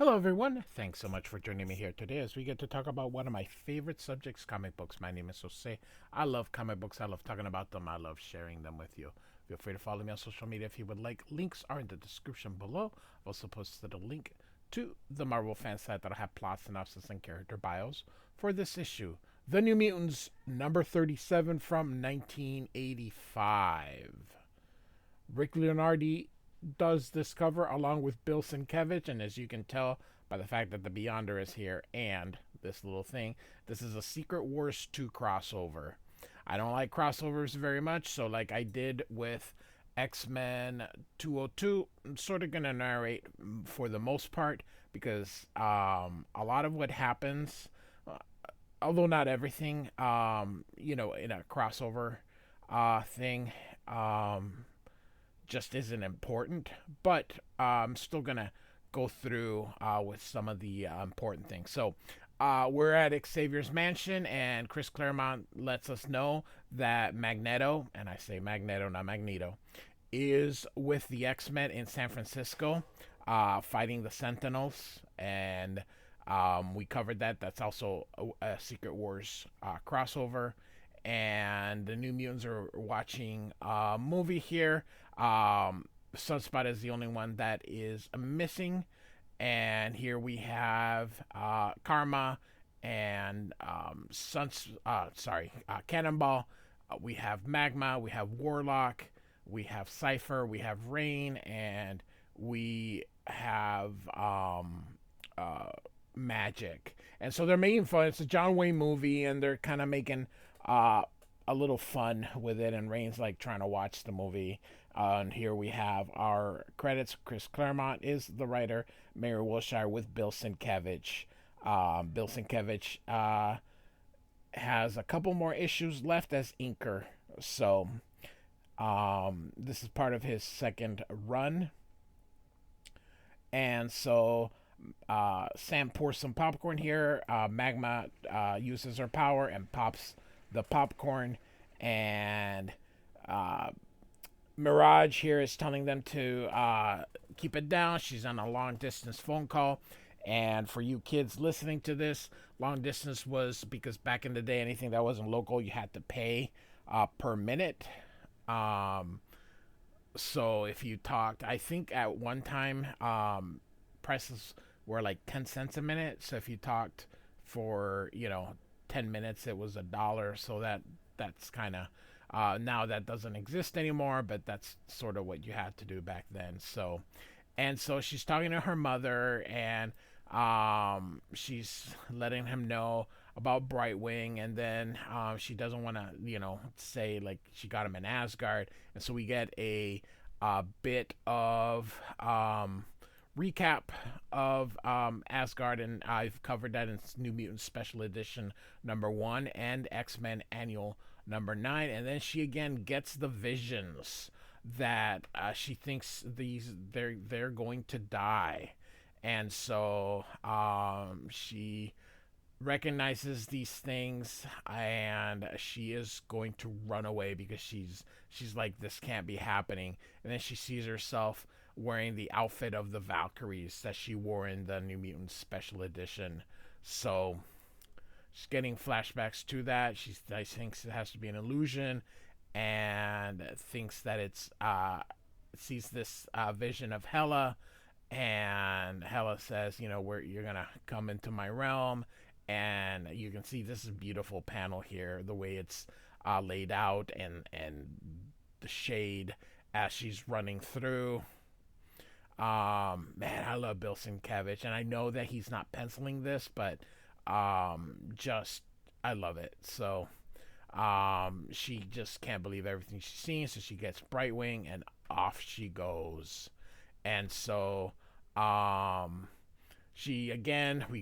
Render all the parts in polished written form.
Hello, everyone. Thanks so much for joining me here today as we get to talk about one of my favorite subjects, comic books. My name is Jose. I love comic books. I love talking about them. I love sharing them with you. Feel free to follow me on social media if you would like. Links are in the description below. I've also posted a link to the Marvel fan site that'll have plot synopsis and character bios for this issue. The New Mutants, number 37 from 1985. Rick Leonardi does this cover along with Bill Sienkiewicz, and as you can tell by the fact that the Beyonder is here and this little thing, this is a Secret Wars 2 crossover. I don't like crossovers very much, so like I did with X-Men 202, I'm sort of going to narrate for the most part because a lot of what happens, although not everything, in a crossover thing, just isn't important, but I'm still gonna go through with some of the important things. So we're at Xavier's mansion, and Chris Claremont lets us know that Magneto, and I say Magneto, not Magneto, is with the X-Men in San Francisco, fighting the Sentinels, and we covered that. That's also a Secret Wars crossover. And the New Mutants are watching a movie here. Sunspot is the only one that is missing. And here we have Karma and Cannonball. We have Magma. We have Warlock. We have Cypher. We have Rain. And we have Magic. And so they're making fun. It's a John Wayne movie, and they're kind of making a little fun with it, and Rain's like trying to watch the movie. And here we have our credits. Chris Claremont is the writer. Mary Wilshire with Bill Sienkiewicz. Bill Sienkiewicz has a couple more issues left as inker. So this is part of his second run. And so Sam pours some popcorn here. Magma uses her power and pops the popcorn, and Mirage here is telling them to keep it down. She's on a long distance phone call, and for you kids listening to this, long distance was because back in the day, anything that wasn't local, you had to pay per minute. So if you talked, I think at one time, prices were like 10 cents a minute. So if you talked for 10 minutes, it was $1. So that's kind of now that doesn't exist anymore, but that's sort of what you had to do back then. So she's talking to her mother, and she's letting him know about Brightwing, and then she doesn't want to say like she got him in Asgard, and so we get a bit of recap of Asgard, and I've covered that in New Mutants Special Edition #1 and X-Men Annual #9, and then she again gets the visions that she thinks they're going to die, and so she recognizes these things, and she is going to run away because she's like, this can't be happening. And then she sees herself wearing the outfit of the Valkyries that she wore in the New Mutants Special Edition. So she's getting flashbacks to that. She thinks it has to be an illusion, and thinks that it's sees this vision of Hela, and Hela says, you're gonna come into my realm. And you can see this is a beautiful panel here, the way it's laid out, and the shade as she's running through. Man, I love Bill Sienkiewicz, and I know that he's not penciling this, but I love it. So she just can't believe everything she's seeing, so she gets Brightwing, and off she goes. And so we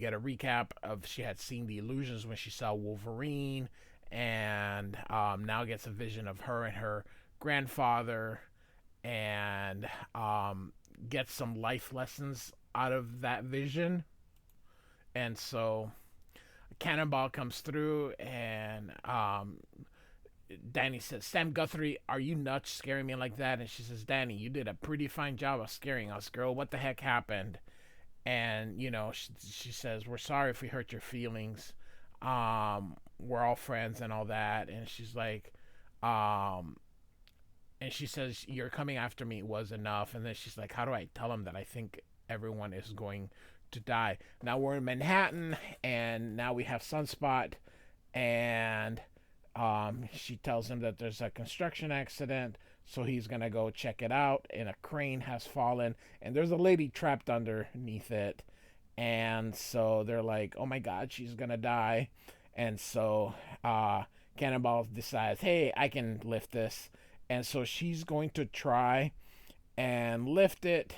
get a recap of she had seen the illusions when she saw Wolverine, and now gets a vision of her and her grandfather, and gets some life lessons out of that vision. And so Cannonball comes through, and Danny says, Sam Guthrie, are you nuts scaring me like that? And she says, Danny, you did a pretty fine job of scaring us, girl. What the heck happened? and she says, "We're sorry if we hurt your feelings. We're all friends and all that." And she's like, um, and she says, "You're coming after me was enough." And then she's like, "How do I tell him that I think everyone is going to die?" Now we're in Manhattan, and now we have Sunspot, and she tells him that there's a construction accident, so he's gonna go check it out. And a crane has fallen, and there's a lady trapped underneath it. And so they're like, "Oh my God, she's gonna die." And so Cannonball decides, "Hey, I can lift this." And so she's going to try and lift it,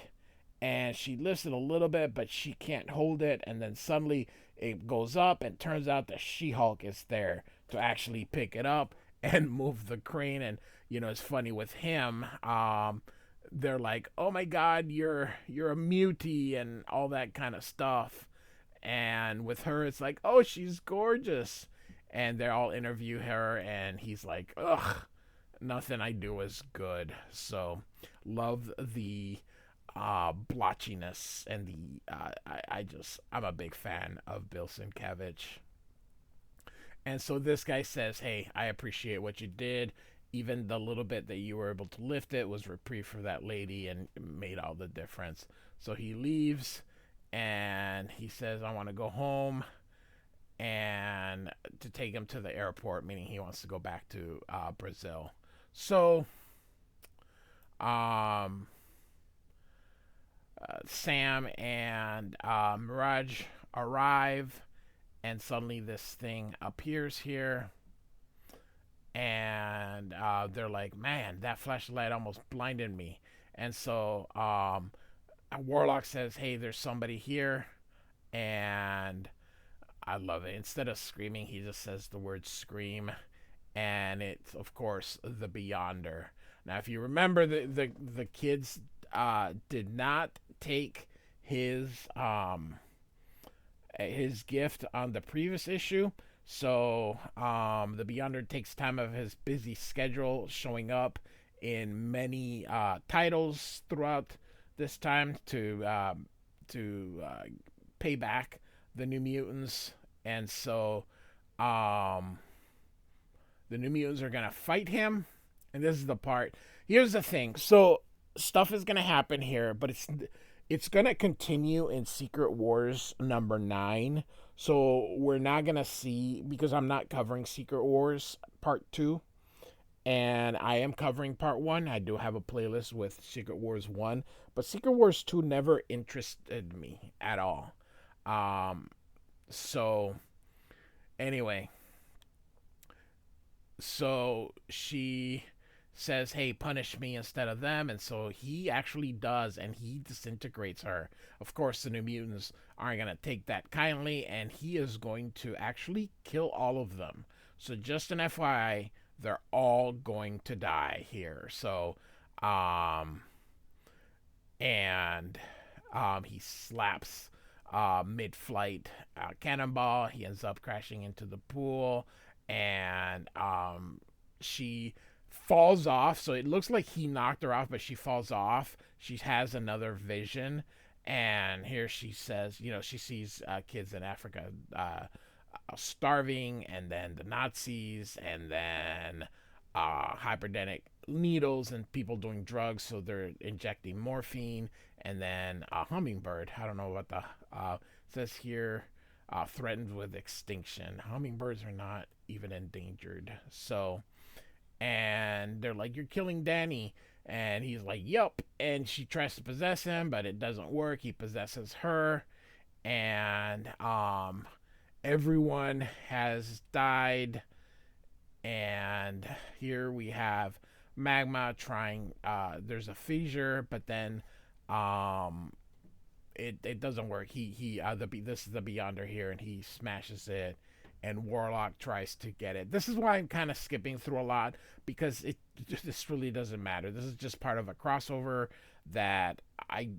and she lifts it a little bit, but she can't hold it. And then suddenly it goes up, and turns out that She-Hulk is there to actually pick it up and move the crane. And it's funny with him. They're like, "Oh my God, you're a mutie," and all that kind of stuff. And with her, it's like, "Oh, she's gorgeous," and they all interview her, and he's like, "Ugh, nothing I do is good." So love the blotchiness and the I'm a big fan of Bill Sienkiewicz. And so this guy says, "Hey, I appreciate what you did. Even the little bit that you were able to lift it was reprieve for that lady and made all the difference." So he leaves, and he says, "I want to go home," and to take him to the airport, meaning he wants to go back to Brazil. So um, Sam and Mirage arrive, and suddenly this thing appears here, and they're like, "Man, that flashlight almost blinded me." And so Warlock says, "Hey, there's somebody here," and I love it. Instead of screaming, he just says the word "scream," and it's of course the Beyonder. Now, if you remember, the kids did not take his gift on the previous issue. So the Beyonder takes time of his busy schedule, showing up in many titles throughout this time to pay back the New Mutants. And so the New Mutants are gonna fight him. And this is the part. Here's the thing. So stuff is gonna happen here, but it's gonna continue in Secret Wars #9. So we're not gonna see, because I'm not covering Secret Wars Part 2, and I am covering Part 1. I do have a playlist with Secret Wars 1, but Secret Wars 2 never interested me at all. So anyway, so she says, "Hey, punish me instead of them." And so he actually does, and he disintegrates her. Of course, the New Mutants aren't going to take that kindly, and he is going to actually kill all of them. So just an FYI, they're all going to die here. So, and he slaps mid-flight Cannonball. He ends up crashing into the pool, and she falls off. So it looks like he knocked her off, but she falls off. She has another vision, and here she says, she sees kids in Africa starving, and then the Nazis, and then hypodermic needles and people doing drugs, so they're injecting morphine, and then a hummingbird. I don't know what the says here. Threatened with extinction. Hummingbirds are not even endangered. So, and they're like, "You're killing Danny," and he's like, "Yup." And she tries to possess him, but it doesn't work. He possesses her, and everyone has died. And here we have Magma trying. There's a fissure, but then it doesn't work. This is the Beyonder here, and he smashes it, and Warlock tries to get it. This is why I'm kind of skipping through a lot, because this really doesn't matter. This is just part of a crossover that I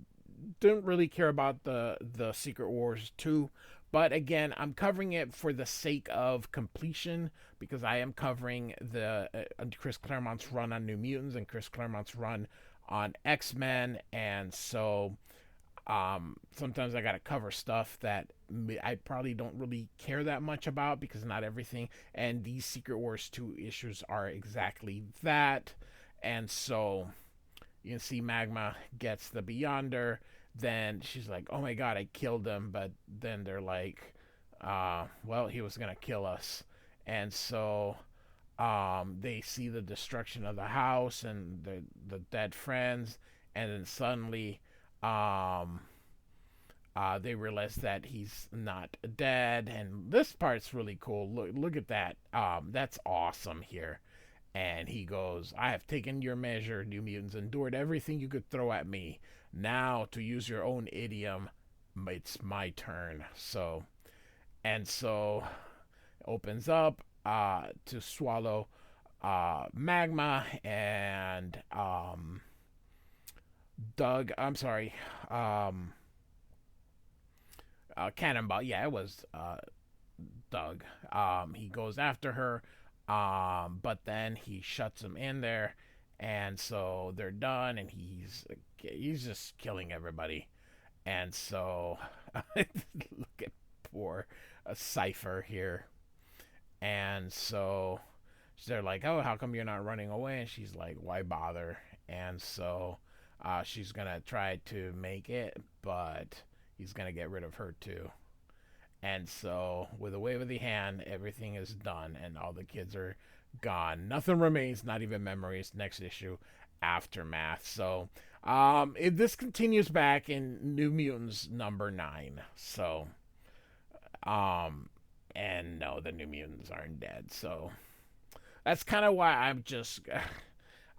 don't really care about the Secret Wars 2. But again, I'm covering it for the sake of completion, because I am covering the Chris Claremont's run on New Mutants and Chris Claremont's run on X-Men, and so Sometimes I gotta cover stuff that I probably don't really care that much about because not everything. And these Secret Wars 2 issues are exactly that. And so you can see Magma gets the Beyonder. Then she's like, "Oh my God, I killed him!" But then they're like, "Well, he was gonna kill us." And so they see the destruction of the house and the dead friends, and then suddenly um, they realize that he's not dead, and this part's really cool. Look at that. That's awesome here. And he goes, "I have taken your measure, New Mutants, endured everything you could throw at me. Now, to use your own idiom, it's my turn." So opens up to swallow Magma and Doug. I'm sorry, Cannonball. Yeah, it was Doug. He goes after her, but then he shuts him in there, and so they're done, and he's just killing everybody. And so look at poor Cypher here. And so they're like, "Oh, how come you're not running away?" And she's like, "Why bother?" And so she's gonna try to make it, but he's gonna get rid of her too. And so, with a wave of the hand, everything is done, and all the kids are gone. Nothing remains, not even memories. Next issue, Aftermath. So, this continues back in New Mutants number 9. So, and no, the New Mutants aren't dead. So, that's kind of why I'm just,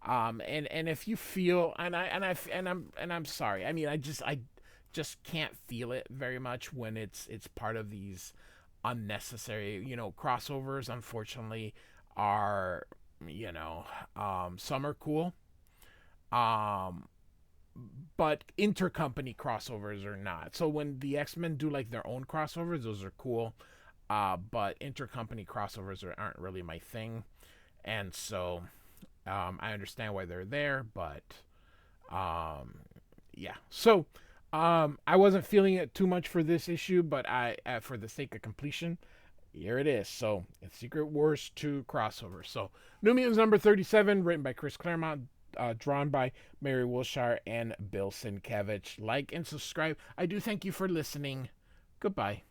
and if you feel, and I'm sorry. I mean, I just can't feel it very much when it's part of these unnecessary, crossovers. Unfortunately, are some are cool, um, but intercompany crossovers are not. So when the X-Men do like their own crossovers, those are cool. But intercompany crossovers aren't really my thing, and so I understand why they're there, but um, yeah. So I wasn't feeling it too much for this issue, but for the sake of completion, here it is. So it's Secret Wars 2 crossover. So New Mutants number 37, written by Chris Claremont, drawn by Mary Wilshire and Bill Sienkiewicz. Like and subscribe. I do thank you for listening. Goodbye.